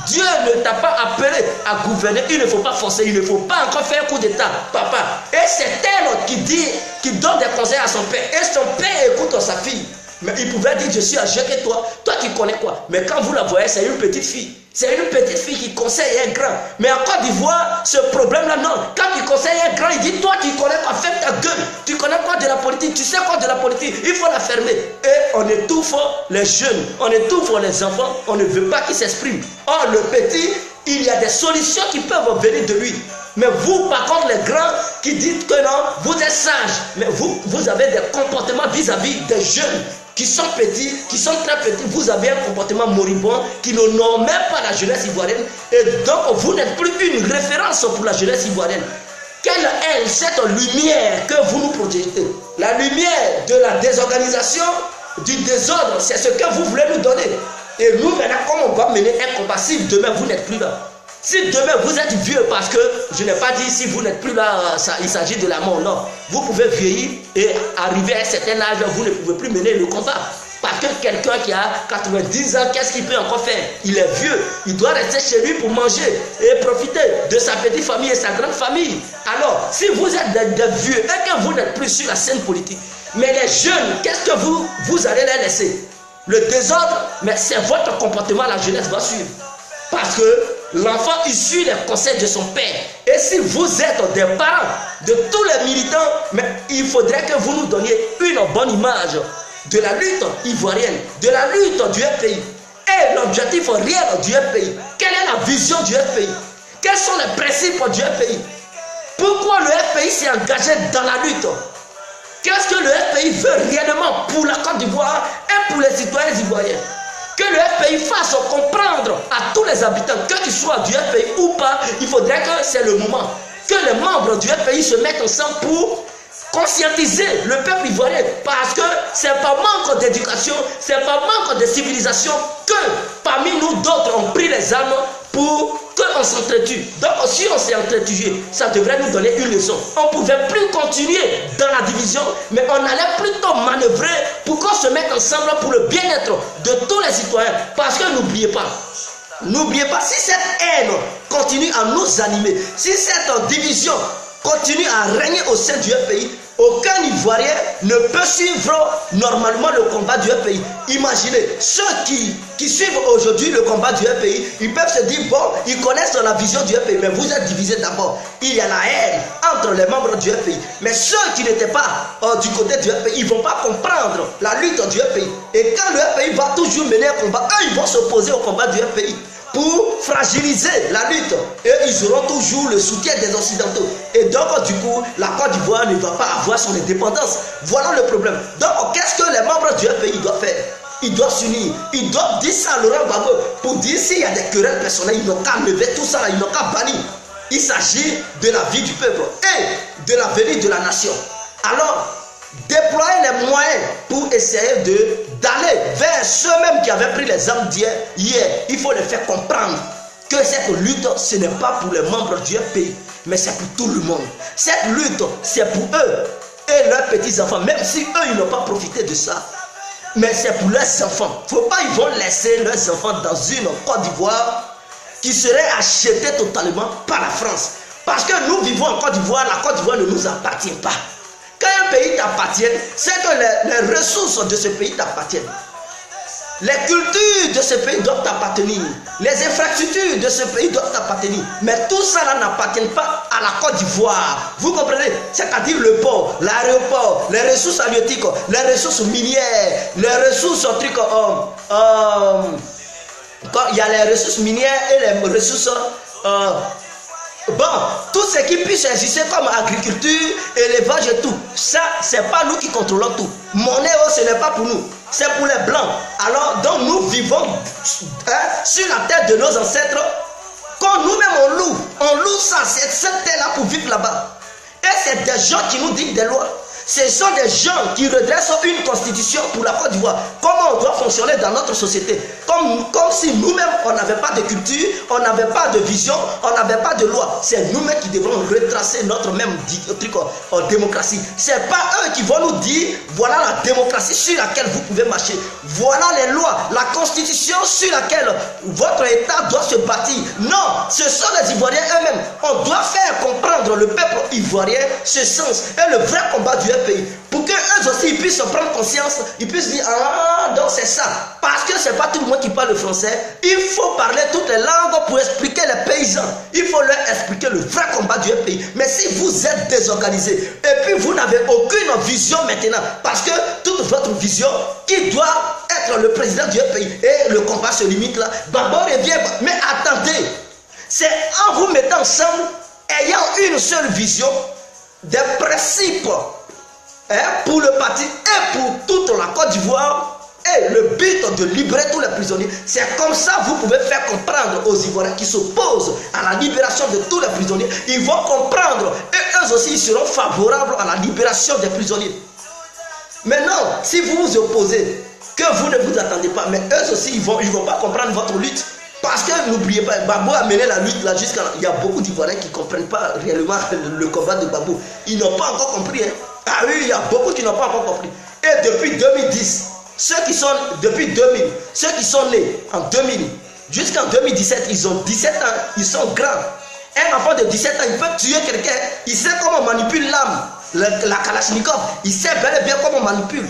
Dieu ne t'a pas appelé à gouverner, il ne faut pas forcer, il ne faut pas encore faire un coup d'état, papa. Et c'est elle qui donne des conseils à son père. Et son père écoute sa fille. Mais il pouvait dire, je suis âgé que toi tu connais quoi? Mais quand vous la voyez, c'est une petite fille. C'est une petite fille qui conseille un grand. Mais en Côte d'Ivoire, ce problème-là, non. Quand tu conseilles un grand, il dit, toi tu connais quoi? Fais ta gueule. Tu connais quoi de la politique? Tu sais quoi de la politique? Il faut la fermer. Et on étouffe les jeunes, on étouffe les enfants, on ne veut pas qu'ils s'expriment. Or, le petit, il y a des solutions qui peuvent venir de lui. Mais vous, par contre, les grands qui disent que non, vous êtes sages, mais vous avez des comportements vis-à-vis des jeunes qui sont petits, qui sont très petits. Vous avez un comportement moribond qui ne nomme même pas la jeunesse ivoirienne. Et donc, vous n'êtes plus une référence pour la jeunesse ivoirienne. Quelle est cette lumière que vous nous projetez? La lumière de la désorganisation, du désordre, c'est ce que vous voulez nous donner. Et nous, maintenant, comme on va mener un combat, si demain vous n'êtes plus là, si demain vous êtes vieux, parce que je n'ai pas dit si vous n'êtes plus là, il s'agit de la mort, non. Vous pouvez vieillir et arriver à un certain âge, vous ne pouvez plus mener le combat. Parce que quelqu'un qui a 90 ans, qu'est-ce qu'il peut encore faire? Il est vieux, il doit rester chez lui pour manger et profiter de sa petite famille et sa grande famille. Alors, si vous êtes des vieux et que vous n'êtes plus sur la scène politique, mais les jeunes, qu'est-ce que vous allez les laisser? Le désordre, mais c'est votre comportement, la jeunesse va suivre. Parce que l'enfant issu des conseils de son père. Et si vous êtes des parents de tous les militants, mais il faudrait que vous nous donniez une bonne image de la lutte ivoirienne, de la lutte du FPI. Et l'objectif réel du FPI. Quelle est la vision du FPI? Quels sont les principes du FPI? Pourquoi le FPI s'est engagé dans la lutte? Qu'est-ce que le FPI veut réellement pour la Côte d'Ivoire et pour les citoyens ivoiriens? Que le FPI fasse comprendre à tous les habitants, que tu sois du FPI ou pas, il faudrait que c'est le moment. Que les membres du FPI se mettent ensemble pour conscientiser le peuple ivoirien. Parce que c'est par manque d'éducation, c'est par manque de civilisation que parmi nous d'autres ont pris les armes pour qu'on s'entretue. Donc si on s'est entretué, ça devrait nous donner une leçon. On ne pouvait plus continuer dans la division, mais on allait plutôt manœuvrer pour qu'on se mette ensemble pour le bien-être de tous les citoyens. Parce que n'oubliez pas, si cette haine continue à nous animer, si cette division continue à régner au sein du pays, aucun Ivoirien ne peut suivre normalement le combat du pays. Imaginez, ceux qui suivent aujourd'hui le combat du pays, ils peuvent se dire, bon, ils connaissent la vision du pays, mais vous êtes divisés d'abord. Il y a la haine entre les membres du pays. Mais ceux qui n'étaient pas du côté du pays, ils ne vont pas comprendre la lutte du pays. Et quand le pays va toujours mener un combat, eux, ils vont s'opposer au combat du pays pour fragiliser la lutte, et ils auront toujours le soutien des Occidentaux. Et donc, du coup, la Côte d'Ivoire ne va pas avoir son indépendance. Voilà le problème. Donc, qu'est-ce que les membres du pays doivent faire? Ils doivent s'unir. Ils doivent dire ça à Laurent Gbagbo pour dire s'il y a des querelles personnelles, ils n'ont qu'à lever tout ça, ils n'ont qu'à bannir. Il s'agit de la vie du peuple et de l'avenir de la nation. Alors, déployer les moyens pour essayer d'aller vers ceux-mêmes qui avaient pris les armes hier. Il faut les faire comprendre que cette lutte, ce n'est pas pour les membres du pays, mais c'est pour tout le monde. Cette lutte, c'est pour eux et leurs petits-enfants, même si eux, ils n'ont pas profité de ça. Mais c'est pour leurs enfants. Il ne faut pas qu'ils vont laisser leurs enfants dans une Côte d'Ivoire qui serait achetée totalement par la France. Parce que nous vivons en Côte d'Ivoire, la Côte d'Ivoire ne nous appartient pas. Quand un pays t'appartient, c'est que les ressources de ce pays t'appartiennent. Les cultures de ce pays doivent t'appartenir. Les infrastructures de ce pays doivent t'appartenir. Mais tout ça là n'appartient pas à la Côte d'Ivoire. Vous comprenez? C'est-à-dire le port, l'aéroport, les ressources halieutiques, les ressources minières, les ressources quand il y a les ressources minières et les ressources bon, tout ce qui puisse exister comme agriculture, élevage et tout, ça, c'est pas nous qui contrôlons tout. Monnaie, ce n'est pas pour nous, c'est pour les blancs. Alors, donc nous vivons sur la terre de nos ancêtres. Quand nous-mêmes on loue ça, cette terre-là pour vivre là-bas. Et c'est des gens qui nous dictent des lois. Ce sont des gens qui redressent une constitution pour la Côte d'Ivoire. Comment on doit fonctionner dans notre société. Comme si nous-mêmes, on n'avait pas de culture, on n'avait pas de vision, on n'avait pas de loi. C'est nous-mêmes qui devrons retracer notre même truc en démocratie. Ce n'est pas eux qui vont nous dire, voilà la démocratie sur laquelle vous pouvez marcher. Voilà les lois, la constitution sur laquelle votre État doit se bâtir. Non, ce sont les Ivoiriens eux-mêmes. On doit faire comprendre le peuple ivoirien ce sens et le vrai combat du pays, pour qu'eux aussi ils puissent prendre conscience, ils puissent dire, ah, donc c'est ça. Parce que c'est pas tout le monde qui parle le français. Il faut parler toutes les langues pour expliquer les paysans. Il faut leur expliquer le vrai combat du pays. Mais si vous êtes désorganisé et puis vous n'avez aucune vision maintenant, parce que toute votre vision, qui doit être le président du pays, et le combat se limite là, d'abord revient. Mais attendez, c'est en vous mettant ensemble, ayant une seule vision, des principes pour le parti et pour toute la Côte d'Ivoire, et le but de libérer tous les prisonniers. C'est comme ça que vous pouvez faire comprendre aux Ivoiriens qui s'opposent à la libération de tous les prisonniers. Ils vont comprendre et eux aussi ils seront favorables à la libération des prisonniers. Maintenant, si vous vous opposez, que vous ne vous attendez pas, mais eux aussi ils vont pas comprendre votre lutte. Parce que n'oubliez pas, Gbagbo a mené la lutte là jusqu'à... Il y a beaucoup d'Ivoiriens qui ne comprennent pas réellement le combat de Gbagbo. Ils n'ont pas encore compris. Hein. Ah oui, il y a beaucoup qui n'ont pas encore compris. Et depuis 2010, ceux qui sont nés en 2000 jusqu'en 2017, ils ont 17 ans, ils sont grands. Un enfant de 17 ans, il peut tuer quelqu'un. Il sait comment on manipule l'arme, la Kalachnikov. Il sait bel et bien comment on manipule.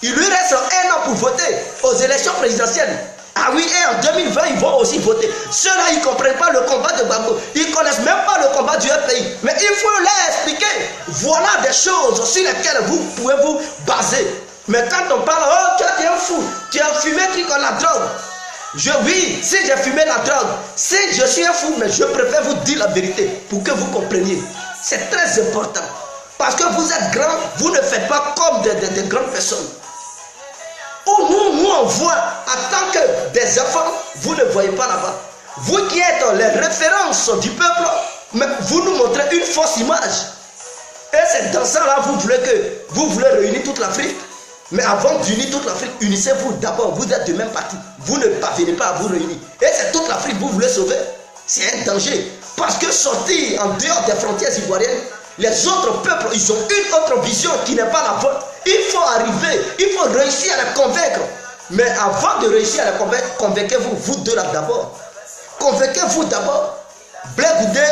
Il lui reste 1 an pour voter aux élections présidentielles. Ah oui, et en 2020, ils vont aussi voter. Ceux-là, ils ne comprennent pas le combat de Gbagbo. Ils ne connaissent même pas le combat du pays. Mais il faut leur expliquer. Voilà des choses sur lesquelles vous pouvez vous baser. Mais quand on parle, oh, toi, tu es un fou. Tu as fumé la drogue. Oui, si j'ai fumé la drogue, si je suis un fou, mais je préfère vous dire la vérité pour que vous compreniez. C'est très important. Parce que vous êtes grand, vous ne faites pas comme des grandes personnes. Où nous on voit en tant que des enfants, vous ne voyez pas là-bas. Vous qui êtes les références du peuple, mais vous nous montrez une fausse image. Et c'est dans ça là, vous voulez réunir toute l'Afrique. Mais avant d'unir toute l'Afrique, unissez-vous d'abord. Vous êtes du même parti. Vous ne parvenez pas à vous réunir. Et c'est toute l'Afrique que vous voulez sauver. C'est un danger. Parce que sortir en dehors des frontières ivoiriennes, les autres peuples, ils ont une autre vision qui n'est pas la vôtre. Il faut arriver, il faut réussir à les convaincre. Mais avant de réussir à les convaincre, convainquez-vous, vous deux là d'abord. Convainquez-vous d'abord. Blé Goudé,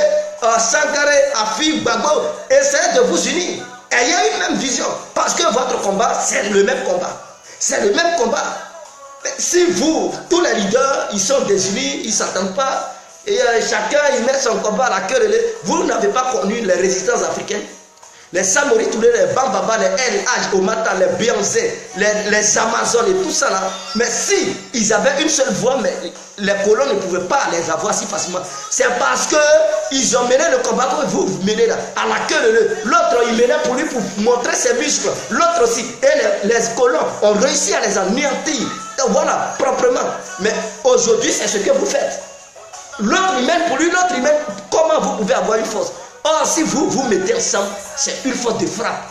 Sankaré, Afi, Gbagbo, essayez de vous unir. Ayez une même vision. Parce que votre combat, c'est le même combat. C'est le même combat. Si vous, tous les leaders, ils sont désunis, ils ne s'entendent pas, et chacun il met son combat à la queue, vous n'avez pas connu les résistances africaines. Les Samori, tous les Bambaba, les LH, Omata, les Beyoncé, les Amazones et tout ça là. Mais si ils avaient une seule voix, mais les colons ne pouvaient pas les avoir si facilement. C'est parce qu'ils ont mené le combat que vous menez là, à la queue. L'autre, il menait pour lui pour montrer ses muscles. L'autre aussi. Et les colons ont réussi à les anéantir. Voilà, proprement. Mais aujourd'hui, c'est ce que vous faites. L'autre, il mène pour lui, l'autre, il mène. Comment vous pouvez avoir une force? Or, si vous vous mettez ensemble, c'est une force de frappe.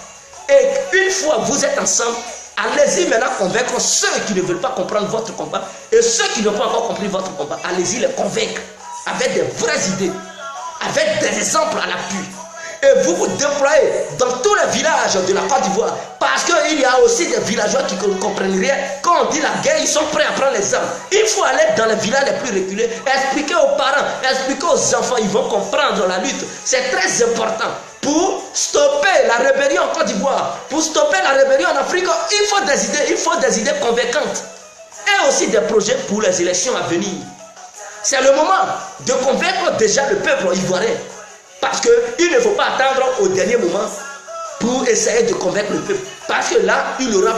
Et une fois vous êtes ensemble, allez-y maintenant convaincre ceux qui ne veulent pas comprendre votre combat et ceux qui n'ont pas encore compris votre combat. Allez-y les convaincre avec des vraies idées, avec des exemples à l'appui. Et vous vous déployez dans tous les villages de la Côte d'Ivoire. Parce qu'il y a aussi des villageois qui ne comprennent rien. Quand on dit la guerre, ils sont prêts à prendre les armes. Il faut aller dans les villages les plus reculés, expliquer aux parents, expliquer aux enfants, ils vont comprendre la lutte. C'est très important. Pour stopper la rébellion en Côte d'Ivoire, pour stopper la rébellion en Afrique, il faut des idées convaincantes. Et aussi des projets pour les élections à venir. C'est le moment de convaincre déjà le peuple ivoirien. Parce qu'il ne faut pas attendre au dernier moment pour essayer de convaincre le peuple. Parce que là, il y aura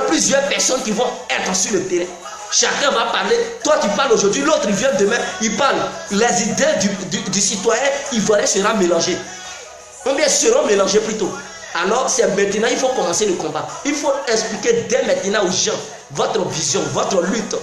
plusieurs personnes qui vont être sur le terrain. Chacun va parler. Toi, tu parles aujourd'hui, l'autre, il vient demain, il parle. Les idées du citoyen ivoirien seront mélangées. Combien seront mélangées plutôt? Alors, c'est maintenant, il faut commencer le combat. Il faut expliquer dès maintenant aux gens votre vision, votre lutte.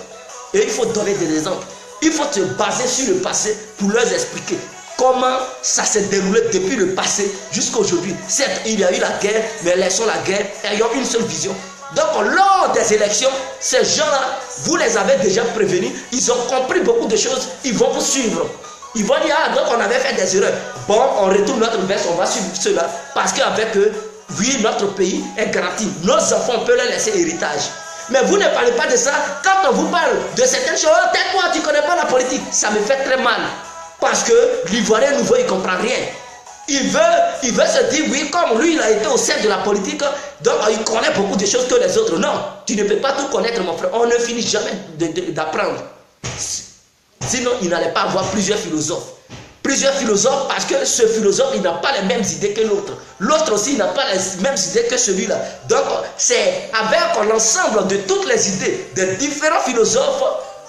Et il faut donner des exemples. Il faut se baser sur le passé pour leur expliquer comment ça s'est déroulé depuis le passé jusqu'à aujourd'hui. Certes, il y a eu la guerre, mais laissons la guerre ayant une seule vision. Donc, lors des élections, ces gens-là, vous les avez déjà prévenus, ils ont compris beaucoup de choses, ils vont vous suivre. Ils vont dire, ah, donc on avait fait des erreurs. Bon, on retourne notre veste, on va suivre cela. Parce qu'avec eux, oui, notre pays est garanti. Nos enfants, on peut leur laisser héritage. Mais vous ne parlez pas de ça. Quand on vous parle de certaines choses, tais-toi, tu ne connais pas la politique. Ça me fait très mal. Parce que l'Ivoirien nouveau, il ne comprend rien. Il veut se dire, oui, comme lui, il a été au sein de la politique, donc il connaît beaucoup de choses que les autres. Non, tu ne peux pas tout connaître, mon frère. On ne finit jamais d'apprendre. Sinon, il n'allait pas avoir plusieurs philosophes. Plusieurs philosophes parce que ce philosophe, il n'a pas les mêmes idées que l'autre. L'autre aussi, il n'a pas les mêmes idées que celui-là. Donc, c'est avec l'ensemble de toutes les idées des différents philosophes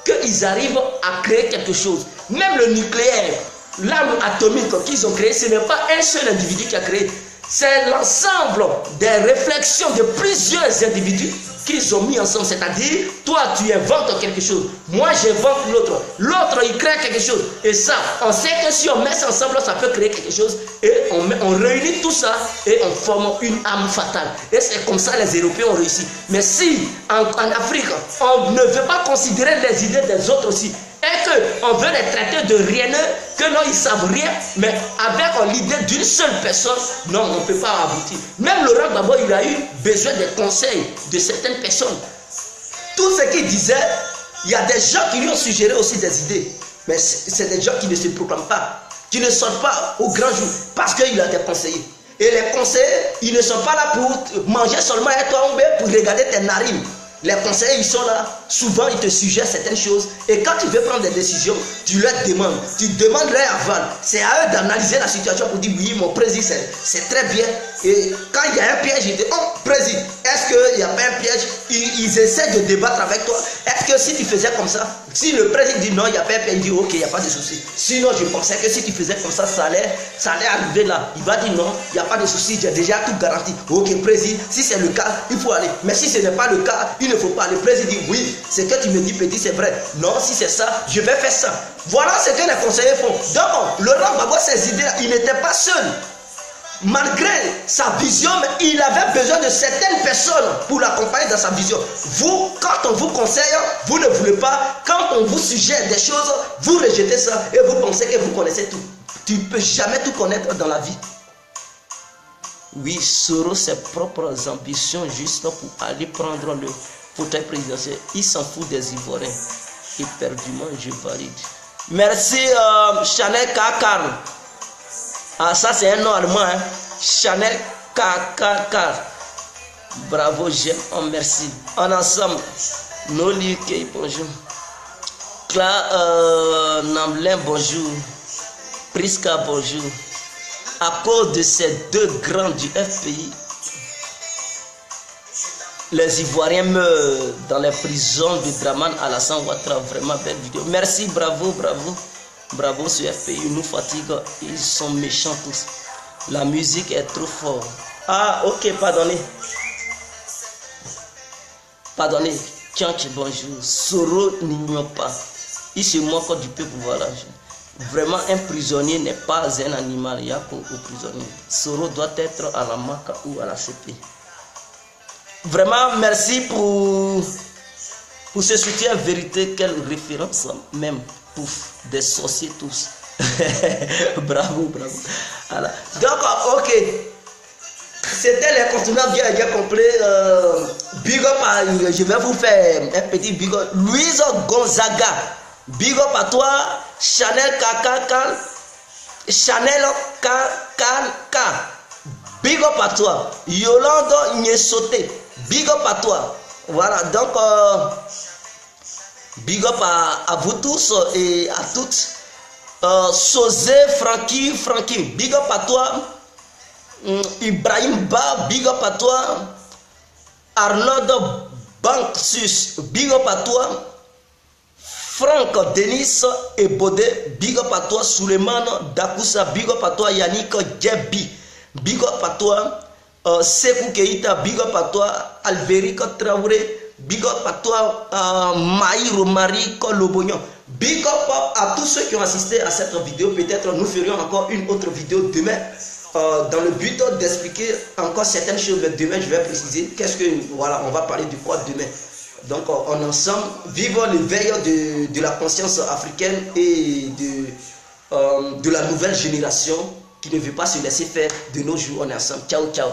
qu'ils arrivent à créer quelque chose. Même le nucléaire, l'arme atomique qu'ils ont créée, ce n'est pas un seul individu qui a créé. C'est l'ensemble des réflexions de plusieurs individus qu'ils ont mis ensemble. C'est-à-dire, toi, tu inventes quelque chose. Moi, j'invente l'autre. L'autre, il crée quelque chose. Et ça, on sait que si on met ça ensemble, ça peut créer quelque chose. Et on réunit tout ça et on forme une arme fatale. Et c'est comme ça les Européens ont réussi. Mais si, en Afrique, on ne veut pas considérer les idées des autres aussi, et qu'on veut les traiter de rieneux, que non, ils ne savent rien, mais avec l'idée d'une seule personne, non, on ne peut pas aboutir. Même Laurent Gbagbo, il a eu besoin des conseils de certaines personnes. Tout ce qu'il disait, il y a des gens qui lui ont suggéré aussi des idées, mais c'est des gens qui ne se proclament pas, qui ne sortent pas au grand jour, parce qu'il a des conseillers. Et les conseillers, ils ne sont pas là pour manger seulement et toi, pour regarder tes narines. Les conseillers, ils sont là. Souvent, ils te suggèrent certaines choses. Et quand tu veux prendre des décisions, tu leur demandes. Tu demandes leur aval. C'est à eux d'analyser la situation pour dire, oui, mon président, c'est très bien. Et quand il y a un piège, ils disent, oh, président, est-ce qu'il n'y a pas un piège? Ils essaient de débattre avec toi. Est-ce que si tu faisais comme ça, si le président dit non, il n'y a pas un piège, il dit, ok, il n'y a pas de souci. Sinon, je pensais que si tu faisais comme ça allait arriver là. Il va dire non, il n'y a pas de souci, j'ai déjà tout garanti. Ok, président, si c'est le cas, il faut aller. Mais si ce n'est pas le cas, il ne faut pas. Le président dit, oui, ce que tu me dis, petit, c'est vrai. Non, si c'est ça, je vais faire ça. Voilà ce que les conseillers font. Donc, Laurent Gbagbo, ces idées-là, il n'était pas seul. Malgré sa vision, il avait besoin de certaines personnes pour l'accompagner dans sa vision. Vous, quand on vous conseille, vous ne voulez pas. Quand on vous suggère des choses, vous rejetez ça et vous pensez que vous connaissez tout. Tu ne peux jamais tout connaître dans la vie. Oui, selon ses propres ambitions, juste pour aller prendre le fauteuil présidentiel, il s'en fout des Ivoiriens. Éperdument, je valide. Merci Chanel Kakar. Ah, ça c'est un nom allemand. Hein? Chanel Kakar. Bravo, j'aime. Oh, merci. En ensemble. Noli Kei, bonjour. Namblin, bonjour. Priska, bonjour. À cause de ces deux grands du FPI, les Ivoiriens meurent dans les prisons de Draman Alassane Ouattara. Vraiment belle vidéo. Merci, bravo, bravo. Bravo sur FPI, ils nous fatiguent. Ils sont méchants tous. La musique est trop forte. Ah, ok, pardonnez. Pardonnez. Tiens, bonjour. Soro n'ignore pas. Il se moque du peuple, voilà. Vraiment, un prisonnier n'est pas un animal. Il y a qu'au prisonnier. Soro doit être à la MACA ou à la CP. Vraiment, merci pour ce soutien vérité. Quelle référence même. Pouf, des sorciers tous. Bravo, bravo. Voilà. Donc, ok. C'était l'incontournable bien complet. Big up, je vais vous faire un petit big up. Louise Gonzaga. Big up à toi. Chanel Kakaka. Chanel Kakaka. Big up à toi. Yolande Nyesote. Big up à toi. Voilà, donc big up à vous tous et à toutes. Sosé, Frankie, big up à toi. Ibrahim Ba, big up à toi. Arnaud Banksus, big up à toi. Franck Denis et Bodé, big up à toi. Suleiman Dakoussa, big up à toi. Yannick Djebi, big up à toi. Sekou Keita, big up à toi. Alberic Traoré, big up à toi. Maïro Marie Kolobognon, big up à tous ceux qui ont assisté à cette vidéo. Peut-être nous ferions encore une autre vidéo demain. Dans le but d'expliquer encore certaines choses. Demain, je vais préciser qu'est-ce que, voilà, on va parler du quoi demain. Donc, en ensemble, vivons l'éveil de la conscience africaine et de la nouvelle génération qui ne veut pas se laisser faire de nos jours. On est ensemble. Ciao, ciao.